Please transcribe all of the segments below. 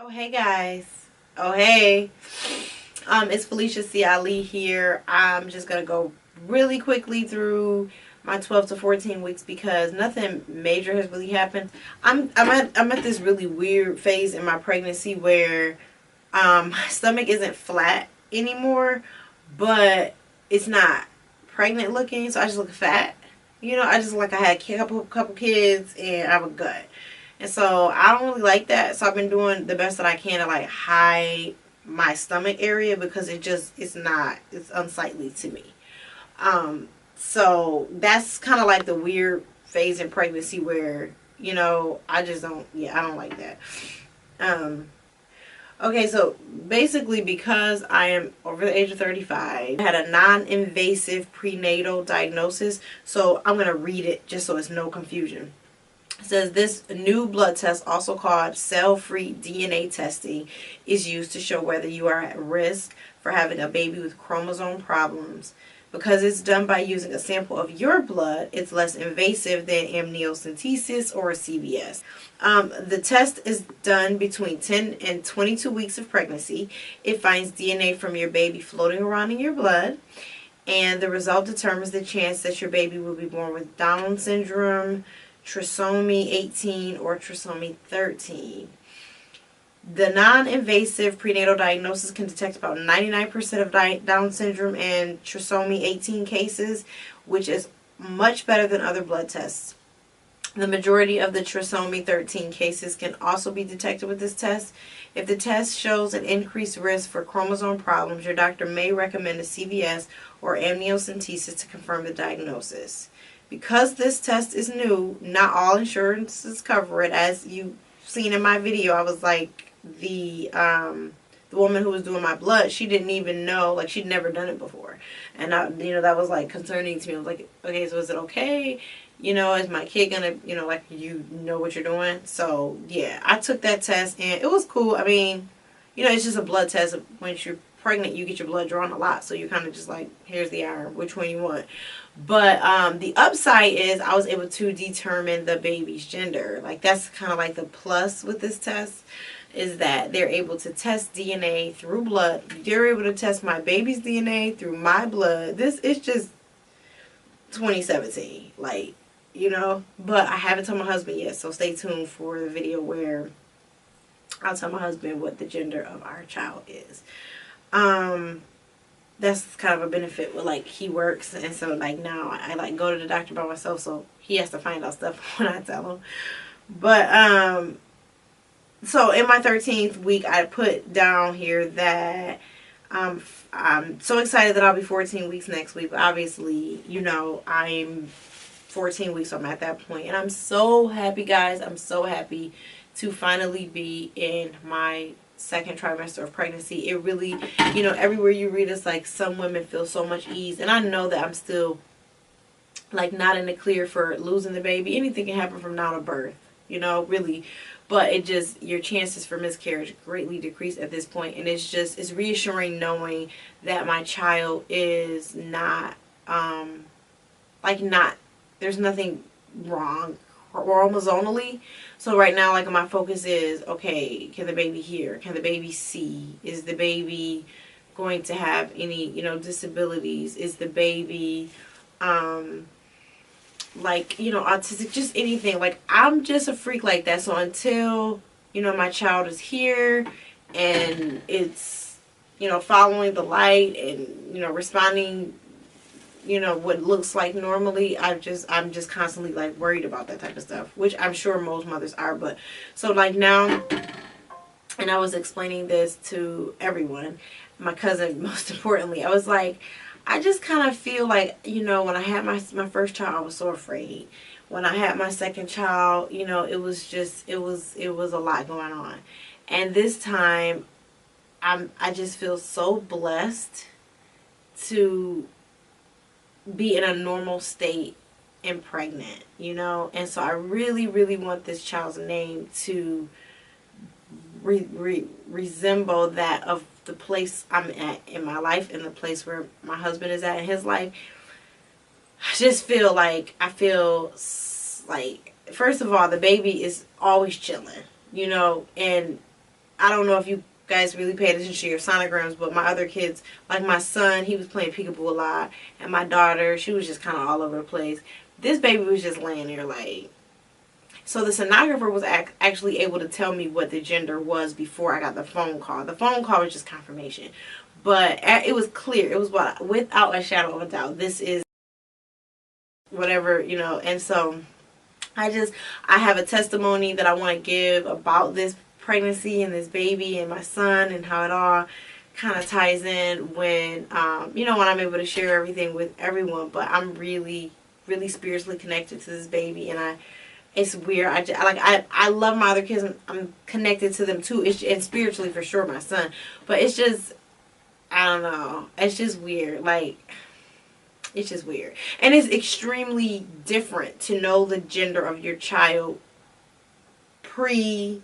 Oh hey guys. Oh hey. It's Felicia C. Ali here. I'm just gonna go really quickly through my 12 to 14 weeks because nothing major has really happened. I'm at this really weird phase in my pregnancy where my stomach isn't flat anymore, but it's not pregnant looking, so I just look fat. I just like I had a couple kids and I have a gut. And so I don't really like that. So I've been doing the best that I can to like hide my stomach area because it's unsightly to me. So that's kind of like the weird phase in pregnancy where, I just don't, yeah, I don't like that. Um, okay, so basically because I am over the age of 35, I had a non-invasive prenatal diagnosis. So I'm going to read it just so it's no confusion. It says this new blood test, also called cell-free DNA testing, is used to show whether you are at risk for having a baby with chromosome problems. Because it's done by using a sample of your blood, it's less invasive than amniocentesis or a CVS. The test is done between 10 and 22 weeks of pregnancy. It finds DNA from your baby floating around in your blood, and the result determines the chance that your baby will be born with Down syndrome, trisomy 18, or trisomy 13. The non-invasive prenatal diagnosis can detect about 99% of Down syndrome and trisomy 18 cases, which is much better than other blood tests. The majority of the trisomy 13 cases can also be detected with this test. If the test shows an increased risk for chromosome problems, your doctor may recommend a CVS or amniocentesis to confirm the diagnosis. Because this test is new, not all insurances cover it. As you've seen in my video, I was like, the woman who was doing my blood, she didn't even know, like she'd never done it before. And that was like concerning to me. I was like, okay, so is it okay? Is my kid gonna, like, you know what you're doing? So yeah, I took that test and it was cool. I mean, it's just a blood test. Once you're pregnant, you get your blood drawn a lot, so you're kind of just like, here's the iron, which one you want. But the upside is I was able to determine the baby's gender. Like, that's kind of like the plus with this test, is that they're able to test DNA through blood. They're able to test my baby's DNA through my blood. This is just 2017, like, but I haven't told my husband yet, so stay tuned for the video where I'll tell my husband what the gender of our child is. That's kind of a benefit with, like, he works, and so like now I like go to the doctor by myself, so he has to find out stuff when I tell him. But so in my 13th week, I put down here that I'm so excited that I'll be 14 weeks next week. But obviously, I'm 14 weeks, so I'm at that point. And I'm so happy, guys. I'm so happy to finally be in my second trimester of pregnancy. It really, everywhere you read, it's like some women feel so much ease. And I know that I'm still, like, not in the clear for losing the baby. Anything can happen from now to birth, really. But it just, your chances for miscarriage greatly decrease at this point. And it's reassuring knowing that my child is not, there's nothing wrong chromosomally. So right now, like, my focus is, okay, can the baby hear? Can the baby see? Is the baby going to have any, disabilities? Is the baby, autistic, just anything. Like, I'm just a freak like that. So until, my child is here and it's, following the light and, responding, what looks like normally, I'm just constantly, like, worried about that type of stuff, which I'm sure most mothers are. But so, like, now, and I was explaining this to everyone, my cousin most importantly, I was like, I just kind of feel like, when I had my first child, I was so afraid. When I had my second child, it was a lot going on. And this time, I just feel so blessed to be in a normal state and pregnant, And so I really, really want this child's name to resemble that of the place I'm at in my life and the place where my husband is at in his life. I just feel like, first of all, the baby is always chilling, and I don't know if you guys really pay attention to your sonograms, but my other kids, like my son, he was playing peekaboo a lot, and my daughter, she was just kind of all over the place. This baby was just laying there like. So the sonographer was actually able to tell me what the gender was before I got the phone call. The phone call was just confirmation, but it was clear. It was without a shadow of a doubt. This is whatever, you know. And so I have a testimony that I want to give about this pregnancy and this baby and my son and how it all kind of ties in when you know, when I'm able to share everything with everyone. But I'm really spiritually connected to this baby, and it's weird. I love my other kids. I'm connected to them too. And spiritually for sure, my son. But it's just, I don't know. It's just weird. Like, it's just weird. And it's extremely different to know the gender of your child pre,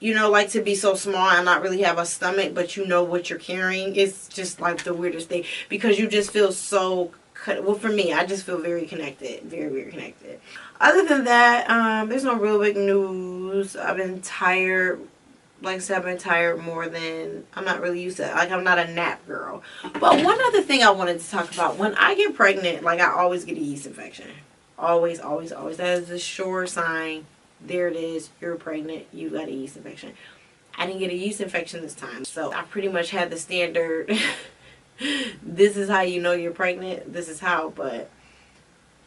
you know, like to be so small and not really have a stomach, but you know what you're carrying. It's just like the weirdest thing, because you just feel so, well, for me, I just feel very connected. Very connected. Other than that, there's no real big news. I've been tired. Like I said, I've been tired more than, I'm not really used to, like, I'm not a nap girl. But one other thing I wanted to talk about, when I get pregnant, like, I always get a yeast infection. Always. That is a sure sign. There it is. You're pregnant. You got a yeast infection. I didn't get a yeast infection this time. So I pretty much had the standard, this is how you know you're pregnant. This is how, but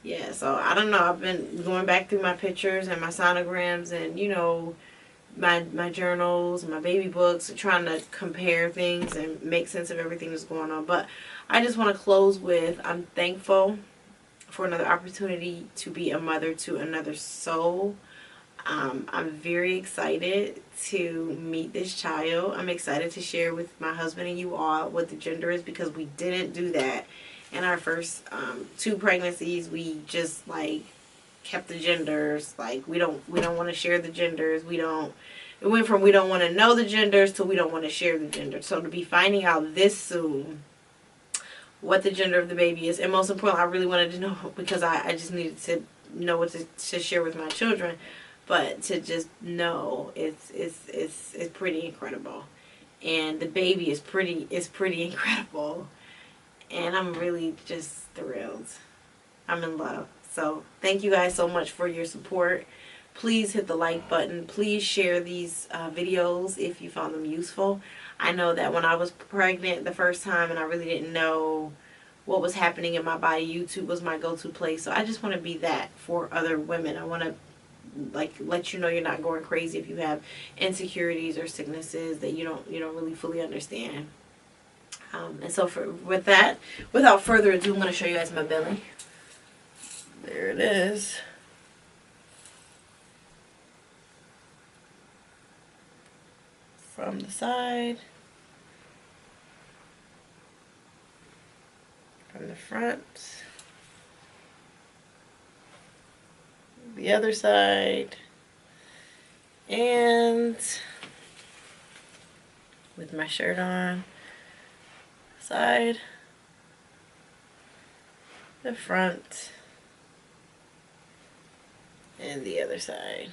yeah, so I don't know. I've been going back through my pictures and my sonograms and, you know, my journals, my baby books, trying to compare things and make sense of everything that's going on. But I just want to close with, I'm thankful for another opportunity to be a mother to another soul. I'm very excited to meet this child. I'm excited to share with my husband and you all what the gender is, because we didn't do that in our first 2 pregnancies. We just like kept the genders. Like, we don't want to share the genders. It went from we don't want to know the genders to we don't want to share the genders. So to be finding out this soon what the gender of the baby is, and most importantly, I really wanted to know, because I just needed to know what to share with my children. But to just know, it's pretty incredible, and the baby is pretty incredible, and I'm really just thrilled. I'm in love. So thank you guys so much for your support. Please hit the like button. Please share these videos if you found them useful. I know that when I was pregnant the first time and I really didn't know what was happening in my body, YouTube was my go-to place. So I just want to be that for other women. I want to like let you know you're not going crazy if you have insecurities or sicknesses that you don't really fully understand. And so with that, without further ado, I'm going to show you guys my belly. There it is. From the side. From the front. The other side. And with my shirt on. Side. The front. And the other side.